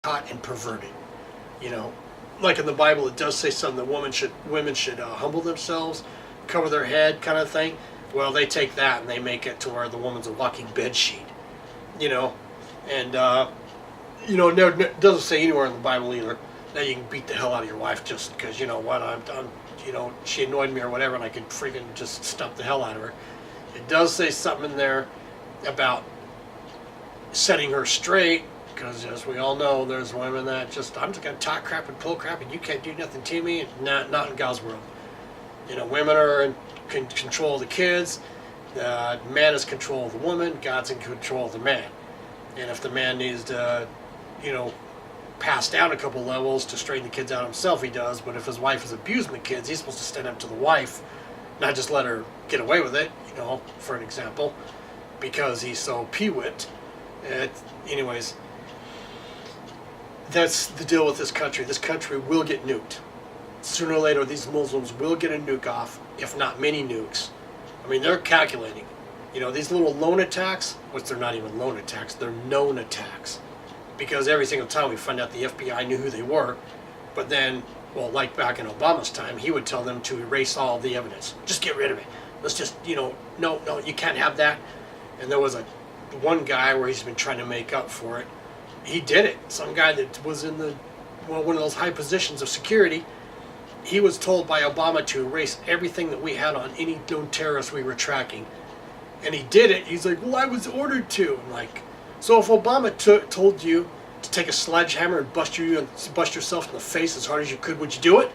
taught and perverted. You know, like in the Bible, it does say something that women should humble themselves, cover their head, kind of thing. Well, they take that and they make it to where the woman's a walking bed sheet. You know, and it doesn't say anywhere in the Bible either that you can beat the hell out of your wife just because you know what I'm she annoyed me or whatever, and I could freaking just stump the hell out of her. It does say something in there about setting her straight, because as we all know, there's women that just, I'm just going to talk crap and pull crap and you can't do nothing to me. Not in God's world. You know, women are in control of the kids, the man is in control of the woman, God's in control of the man. And if the man needs to, pass down a couple levels to straighten the kids out himself, he does. But if his wife is abusing the kids, he's supposed to stand up to the wife, not just let her get away with it, for an example, because he's so peewit. Anyways, that's the deal with this country. This country will get nuked. Sooner or later, these Muslims will get a nuke off, if not many nukes. I mean, they're calculating. These little lone attacks, which they're not even lone attacks, they're known attacks. Because every single time we find out the FBI knew who they were, but then, well, like back in Obama's time, he would tell them to erase all the evidence. Just get rid of it. Let's just, no, you can't have that. And there was one guy where he's been trying to make up for it. He did it. Some guy that was in one of those high positions of security, he was told by Obama to erase everything that we had on any known terrorists we were tracking. And he did it. He's like, well, I was ordered to. I'm like, so if Obama told you to take a sledgehammer and bust yourself in the face as hard as you could, would you do it?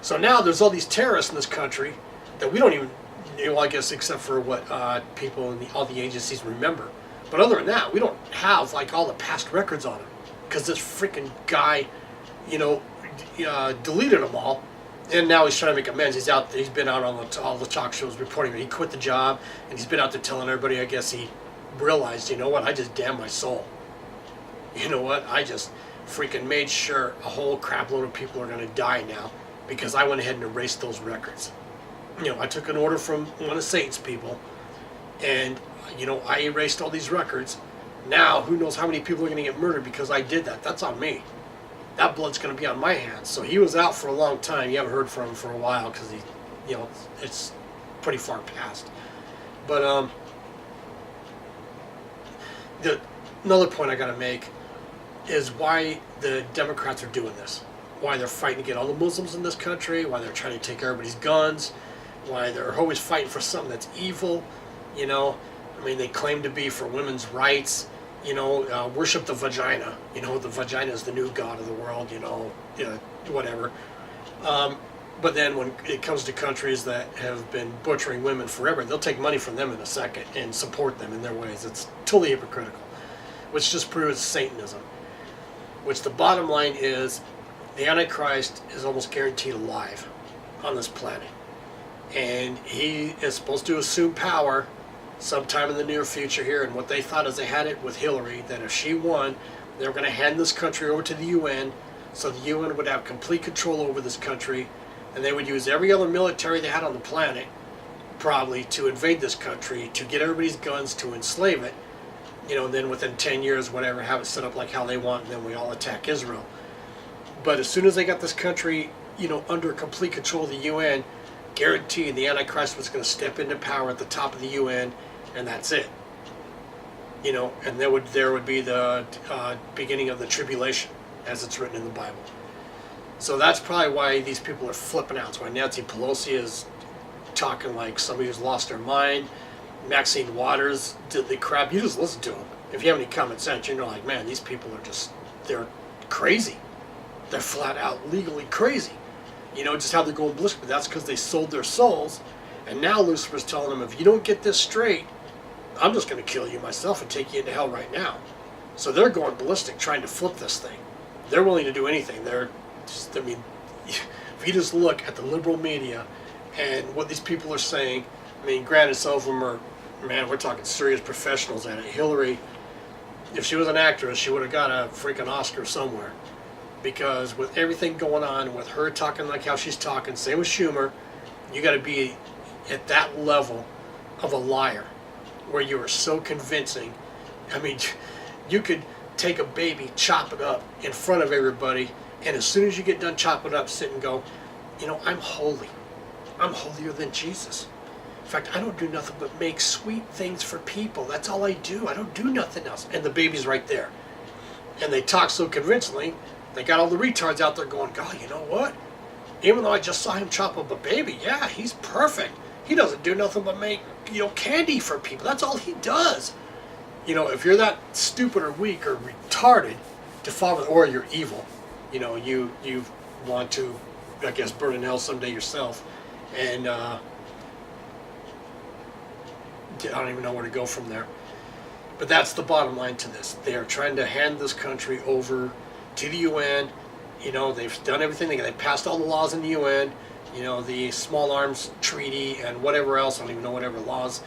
So now there's all these terrorists in this country that we don't even, I guess except for what people in all the agencies remember. But other than that, we don't have like all the past records on him, because this freaking guy, deleted them all, and now he's trying to make amends. He's been out on all the talk shows reporting that he quit the job, and he's been out there telling everybody. I guess he realized, I just damned my soul. I just freaking made sure a whole crap load of people are going to die now because I went ahead and erased those records. I took an order from one of Satan's people, and I erased all these records. Now, who knows how many people are going to get murdered because I did that. That's on me. That blood's going to be on my hands. So he was out for a long time. You haven't heard from him for a while because it's pretty far past. But another point I got to make is why the Democrats are doing this. Why they're fighting to get all the Muslims in this country. Why they're trying to take everybody's guns. Why they're always fighting for something that's evil. They claim to be for women's rights. Worship the vagina. The vagina is the new god of the world. Whatever. But then when it comes to countries that have been butchering women forever, they'll take money from them in a second and support them in their ways. It's totally hypocritical, which just proves Satanism. Which the bottom line is, the Antichrist is almost guaranteed alive on this planet. And he is supposed to assume power sometime in the near future here. And what they thought is they had it with Hillary, that if she won, they were going to hand this country over to the UN, so the UN would have complete control over this country, and they would use every other military they had on the planet, probably, to invade this country, to get everybody's guns, to enslave it, and then within 10 years, whatever, have it set up like how they want, and then we all attack Israel. But as soon as they got this country, under complete control of the UN, guaranteed the Antichrist was going to step into power at the top of the UN, and that's it. And there would be the beginning of the tribulation, as it's written in the Bible. So that's probably why these people are flipping out. That's why Nancy Pelosi is talking like somebody who's lost their mind. Maxine Waters did the crap. You just listen to them. If you have any common sense, you're like, man, these people are they're crazy. They're flat out legally crazy. Just how they're going ballistic. But that's because they sold their souls. And now Lucifer's telling them, if you don't get this straight, I'm just going to kill you myself and take you into hell right now. So they're going ballistic trying to flip this thing. They're willing to do anything. If you just look at the liberal media and what these people are saying, granted, some of them are, we're talking serious professionals at it. Hillary, if she was an actress, she would have got a freaking Oscar somewhere. Because with everything going on, with her talking like how she's talking, same with Schumer, you got to be at that level of a liar where you are so convincing. You could take a baby, chop it up in front of everybody, and as soon as you get done chopping it up, sit and go, I'm holy. I'm holier than Jesus. In fact, I don't do nothing but make sweet things for people. That's all I do. I don't do nothing else. And the baby's right there. And they talk so convincingly, they got all the retards out there going, God, you know what? Even though I just saw him chop up a baby, yeah, he's perfect. He doesn't do nothing but make, candy for people. That's all he does. If you're that stupid or weak or retarded to follow, or you're evil, you want to, I guess, burn in hell someday yourself. And I don't even know where to go from there. But that's the bottom line to this. They are trying to hand this country over to the UN. They've done everything. They passed all the laws in the UN. The Small Arms Treaty and whatever else. I don't even know whatever laws.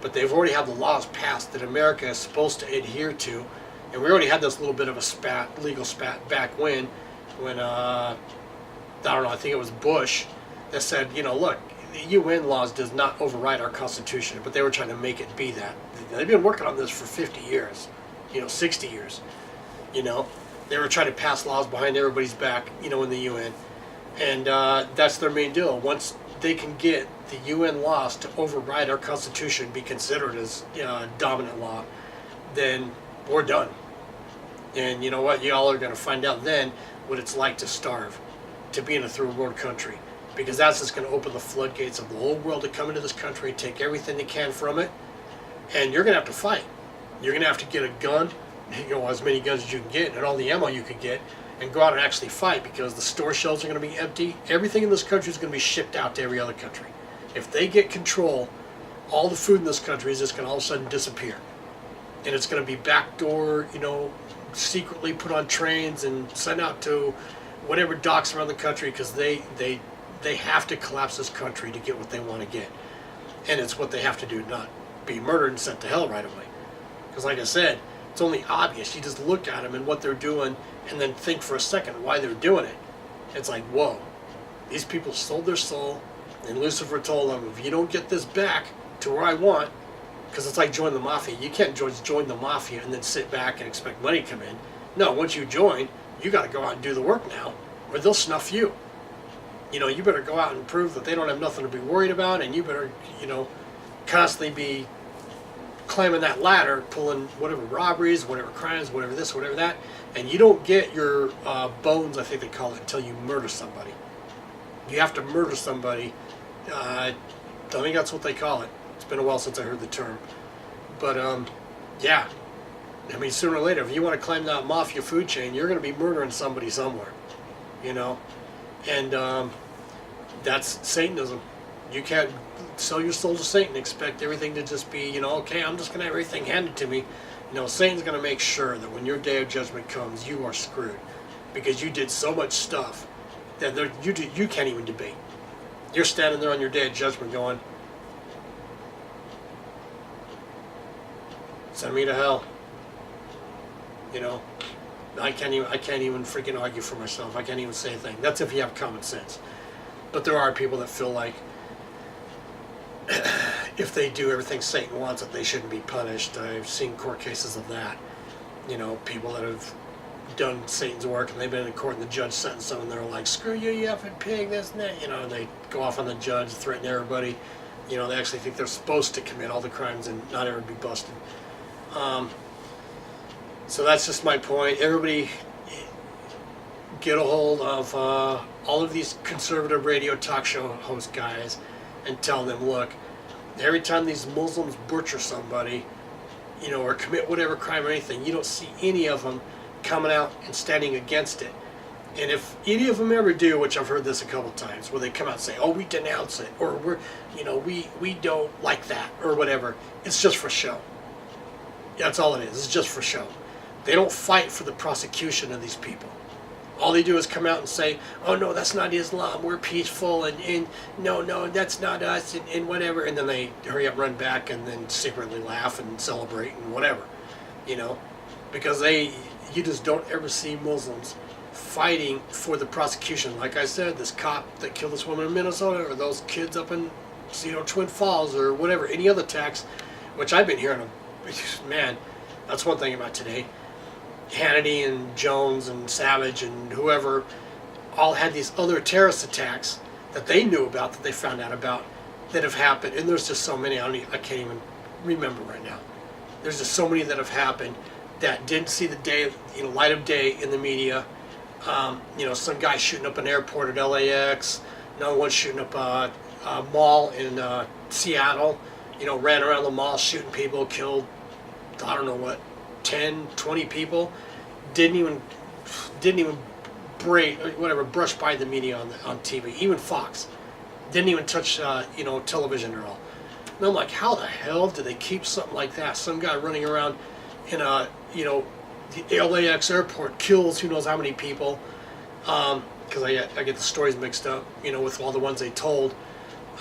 But they've already had the laws passed that America is supposed to adhere to. And we already had this little bit of a legal spat back when I don't know, I think it was Bush that said, look, the UN laws does not override our Constitution, but they were trying to make it be that. They've been working on this for 50 years, 60 years. They were trying to pass laws behind everybody's back, in the UN. And that's their main deal. Once they can get the UN laws to override our Constitution, be considered as dominant law, then we're done. And you know what? Y'all are going to find out then what it's like to starve, to be in a third world country. Because that's just going to open the floodgates of the whole world to come into this country, take everything they can from it, and you're going to have to fight. You're going to have to get a gun, as many guns as you can get, and all the ammo you can get, and go out and actually fight, because the store shelves are going to be empty. Everything in this country is going to be shipped out to every other country. If they get control, all the food in this country is just going to all of a sudden disappear. And it's going to be backdoor, secretly put on trains and sent out to whatever docks around the country, because they have to collapse this country to get what they want to get. And it's what they have to do, not be murdered and sent to hell right away. Because like I said, it's only obvious. You just look at them and what they're doing and then think for a second why they're doing it. It's like, whoa, these people sold their soul, and Lucifer told them, if you don't get this back to where I want, because it's like join the mafia. You can't join the mafia and then sit back and expect money to come in. No, once you join, you got to go out and do the work now, or they'll snuff you. You better go out and prove that they don't have nothing to be worried about, and you better, constantly be climbing that ladder, pulling whatever robberies, whatever crimes, whatever this, whatever that, and you don't get your bones, I think they call it, until you murder somebody. You have to murder somebody. I think that's what they call it. It's been a while since I heard the term. But, yeah. I mean, sooner or later, if you want to climb that mafia food chain, you're going to be murdering somebody somewhere. And that's Satanism. You can't sell your soul to Satan, expect everything to just be, okay, I'm just going to have everything handed to me. Satan's going to make sure that when your day of judgment comes, you are screwed. Because you did so much stuff that you can't even debate. You're standing there on your day of judgment going, send me to hell. I can't even freaking argue for myself. I can't even say a thing. That's if you have common sense. But there are people that feel like if they do everything Satan wants, that they shouldn't be punished. I've seen court cases of that. People that have done Satan's work and they've been in court and the judge sentenced them and they're like, screw you, you effing pig, this and that. And they go off on the judge, threaten everybody. They actually think they're supposed to commit all the crimes and not ever be busted. So that's just my point. Everybody get a hold of all of these conservative radio talk show host guys and tell them, look, every time these Muslims butcher somebody, or commit whatever crime or anything, you don't see any of them coming out and standing against it. And if any of them ever do, which I've heard this a couple times, where they come out and say, oh, we denounce it, or we don't like that, or whatever, it's just for show. That's all it is. It's just for show. They don't fight for the prosecution of these people. All they do is come out and say, oh, no, that's not Islam. We're peaceful, and no, that's not us, and whatever. And then they hurry up, run back, and then secretly laugh and celebrate and whatever, because you just don't ever see Muslims fighting for the prosecution. Like I said, this cop that killed this woman in Minnesota, or those kids up in Twin Falls, or whatever, any other attacks, which I've been hearing, man, that's one thing about today. Hannity and Jones and Savage and whoever all had these other terrorist attacks that they knew about, that they found out about, that have happened. And there's just so many, I can't even remember right now. There's just so many that have happened that didn't see the day, light of day in the media. Some guy shooting up an airport at LAX, another one shooting up a mall in Seattle, ran around the mall shooting people, killed, I don't know what, 10, 20 people. Didn't even brush by the media on TV. Even Fox didn't even touch television at all. And I'm like, how the hell do they keep something like that? Some guy running around in the LAX airport kills who knows how many people, because I get the stories mixed up, with all the ones they told,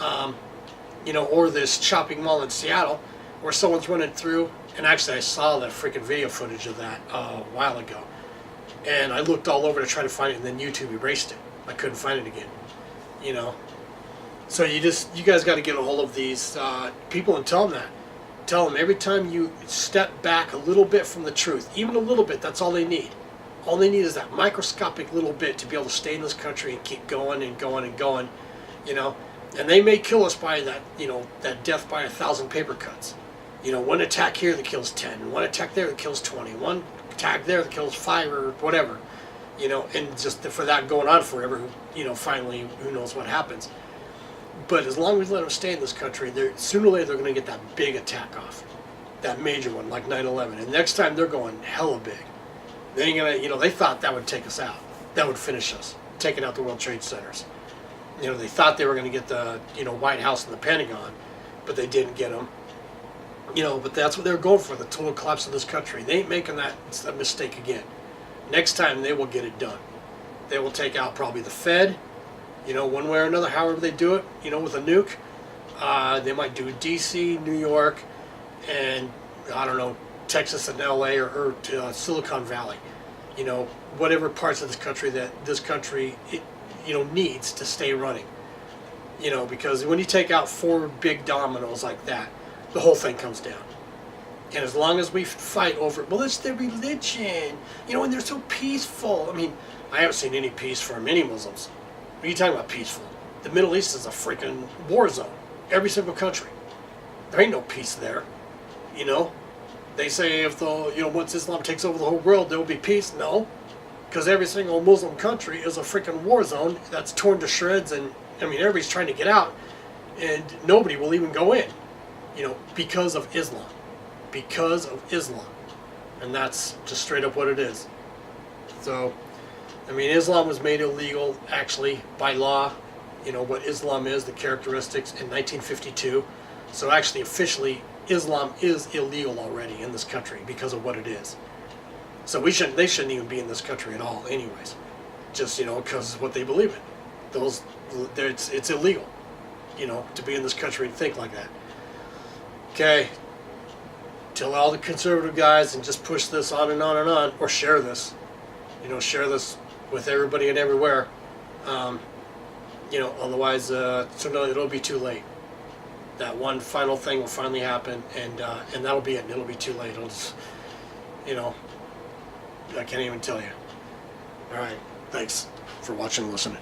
or this shopping mall in Seattle where someone's running through, and actually I saw that freaking video footage of that a while ago, and I looked all over to try to find it, and then YouTube erased it. I couldn't find it again, So you guys got to get a hold of these people and tell them that. Tell them every time you step back a little bit from the truth, even a little bit, that's all they need. All they need is that microscopic little bit to be able to stay in this country and keep going and going and going, And they may kill us by that, that death by 1,000 paper cuts. One attack here that kills 10, one attack there that kills 20, one attack there that kills 5 or whatever, and just for that going on forever, finally, who knows what happens. But as long as we let them stay in this country, sooner or later they're going to get that big attack off, that major one, like 9/11. And next time they're going hella big. They ain't gonna, they thought that would take us out, that would finish us, taking out the World Trade Centers. They thought they were going to get the, White House and the Pentagon, but they didn't get them. But that's what they were going for, the total collapse of this country. They ain't making that a mistake again. Next time they will get it done. They will take out probably the Fed. One way or another, however they do it, with a nuke. They might do D.C., New York, and, I don't know, Texas and L.A. or Silicon Valley. Whatever parts of this country that this country, needs to stay running. Because when you take out 4 big dominoes like that, the whole thing comes down. And as long as we fight over, well, it's their religion, and they're so peaceful. I mean, I haven't seen any peace from any Muslims. What are you talking about peaceful? The Middle East is a freaking war zone. Every single country. There ain't no peace there. They say if once Islam takes over the whole world, there will be peace. No. Because every single Muslim country is a freaking war zone that's torn to shreds, and everybody's trying to get out, and nobody will even go in. Because of Islam. Because of Islam. And that's just straight up what it is. So, Islam was made illegal, actually, by law. What Islam is, the characteristics, in 1952. So actually, officially, Islam is illegal already in this country because of what it is. So they shouldn't even be in this country at all anyways. Just, because of what they believe in. It's illegal, to be in this country and think like that. Okay. Tell all the conservative guys and just push this on and on and on, or share this. Share this with everybody and everywhere. Otherwise, so it'll be too late. That one final thing will finally happen, and that'll be it. It'll be too late. It'll just, I can't even tell you. All right. Thanks for watching and listening.